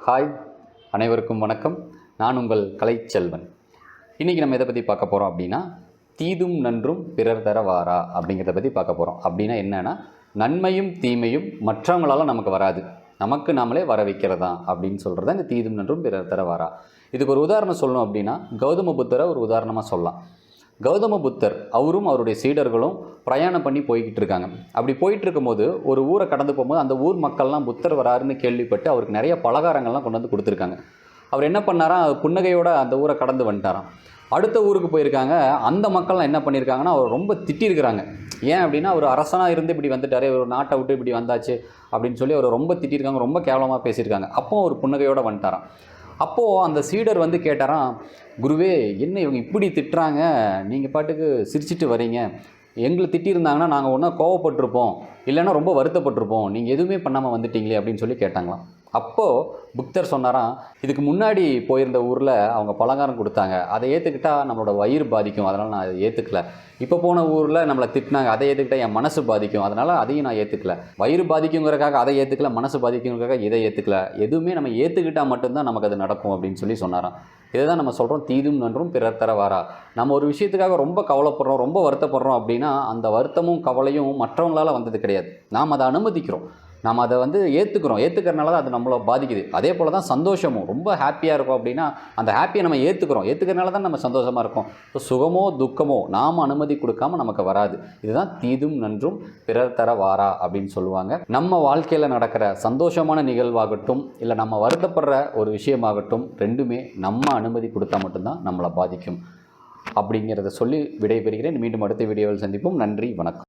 Hi, அனைவருக்கும் வணக்கம். நான் உங்கள் கலைச்செல்வன். இன்றைக்கி நம்ம எதை பற்றி பார்க்க போகிறோம் அப்படின்னா, தீதும் நன்றும் பிறர் தர வாரா அப்படிங்கிறத பற்றி பார்க்க போகிறோம். அப்படின்னா என்னென்னா, நன்மையும் தீமையும் மற்றவங்களால் நமக்கு வராது, நமக்கு நாமளே வர வைக்கிறதா அப்படின்னு சொல்கிறது தான் இந்த தீதும் நன்றும் பிறர் தர வாரா. இதுக்கு ஒரு உதாரணம் சொல்லணும் அப்படின்னா, கௌதம புத்தரை ஒரு உதாரணமாக சொல்லலாம். கௌதம புத்தர் அவரும் அவருடைய சீடர்களும் பிரயாணம் பண்ணி போய்கிட்டு இருக்காங்க. அப்படி போயிட்டு இருக்கும்போது ஒரு ஊரை கடந்து போகும்போது அந்த ஊர் மக்கள்லாம் புத்தர் வராருன்னு கேள்விப்பட்டு அவருக்கு நிறைய பலகாரங்கள்லாம் கொண்டு வந்து கொடுத்துருக்காங்க. அவர் என்ன பண்ணாராம், புன்னகையோடு அந்த ஊரை கடந்து வந்துட்டாராம். அடுத்த ஊருக்கு போயிருக்காங்க. அந்த மக்கள்லாம் என்ன பண்ணியிருக்காங்கன்னா, அவர் ரொம்ப திட்டிருக்கிறாங்க. ஏன் அப்படின்னா, அவர் அரசனாக இருந்து இப்படி வந்துட்டார், ஒரு நாட்டை விட்டு இப்படி வந்தாச்சு அப்படின்னு சொல்லி அவர் ரொம்ப திட்டிருக்காங்க, ரொம்ப கேவலமாக பேசியிருக்காங்க. அப்போ அவர் புன்னகையோடு வந்துட்டாராம். அப்போது அந்த சீடர் வந்து கேட்டாராம், குருவே என்ன இவங்க இப்படி திட்டுறாங்க, நீங்கள் பாட்டுக்கு சிரிச்சிட்டு வரீங்க, எங்களை திட்டியிருந்தாங்கன்னா நாங்கள் ஒன்றா கோவப்பட்டிருப்போம், இல்லைன்னா ரொம்ப வருத்தப்பட்டிருப்போம், நீங்கள் எதுவுமே பண்ணாமல் வந்துட்டீங்களே அப்படின்னு சொல்லி கேட்டாங்களாம். அப்போது புத்தர் சொன்னாராம், இதுக்கு முன்னாடி போயிருந்த ஊரில் அவங்க பலகாரம் கொடுத்தாங்க, அதை ஏற்றுக்கிட்டால் நம்மளோட வயிறு பாதிக்கும், அதனால் நான் அதை ஏற்றுக்கல. இப்போ போன ஊரில் நம்மளை திட்டினாங்க, அதை ஏற்றுக்கிட்டால் என் மனசு பாதிக்கும், அதனால் அதையும் நான் ஏற்றுக்கல. வயிறு பாதிக்குங்கிறக்காக அதை ஏற்றுக்கல, மனசு பாதிக்குங்கிறக்காக இதை ஏற்றுக்கல. எதுவுமே நம்ம ஏற்றுக்கிட்டால் மட்டும்தான் நமக்கு அது நடக்கும் அப்படின்னு சொல்லி சொன்னாராம். இதை தான் நம்ம சொல்கிறோம், தீதும் நன்றும் பிறர் தர வாரா. நம்ம ஒரு விஷயத்துக்காக ரொம்ப கவலைப்படுறோம், ரொம்ப வருத்தப்படுறோம் அப்படின்னா அந்த வருத்தமும் கவலையும் மற்றவங்களால் வந்தது கிடையாது, நாம் அதை அனுமதிக்கிறோம், நாம் அதை வந்து ஏற்றுக்கிறனால தான் அது நம்மளை பாதிக்குது. அதே போல் தான் சந்தோஷமும், ரொம்ப ஹாப்பியாக இருக்கும் அப்படின்னா அந்த ஹாப்பியை நம்ம ஏற்றுக்கிறனால தான் நம்ம சந்தோஷமாக இருக்கோம். இப்போ சுகமோ துக்கமோ நாம் அனுமதி கொடுக்காமல் நமக்கு வராது. இதுதான் தீதும் நன்றும் பிறர் தர வாரா அப்படின்னு சொல்லுவாங்க. நம்ம வாழ்க்கையில் நடக்கிற சந்தோஷமான நிகழ்வாகட்டும், இல்லை நம்ம வருத்தப்படுற ஒரு விஷயமாகட்டும், ரெண்டுமே நம்ம அனுமதி கொடுத்தா மட்டும்தான் நம்மளை பாதிக்கும் அப்படிங்கிறத சொல்லி விடைபெறுகிறேன். மீண்டும் அடுத்த வீடியோவில் சந்திப்போம். நன்றி, வணக்கம்.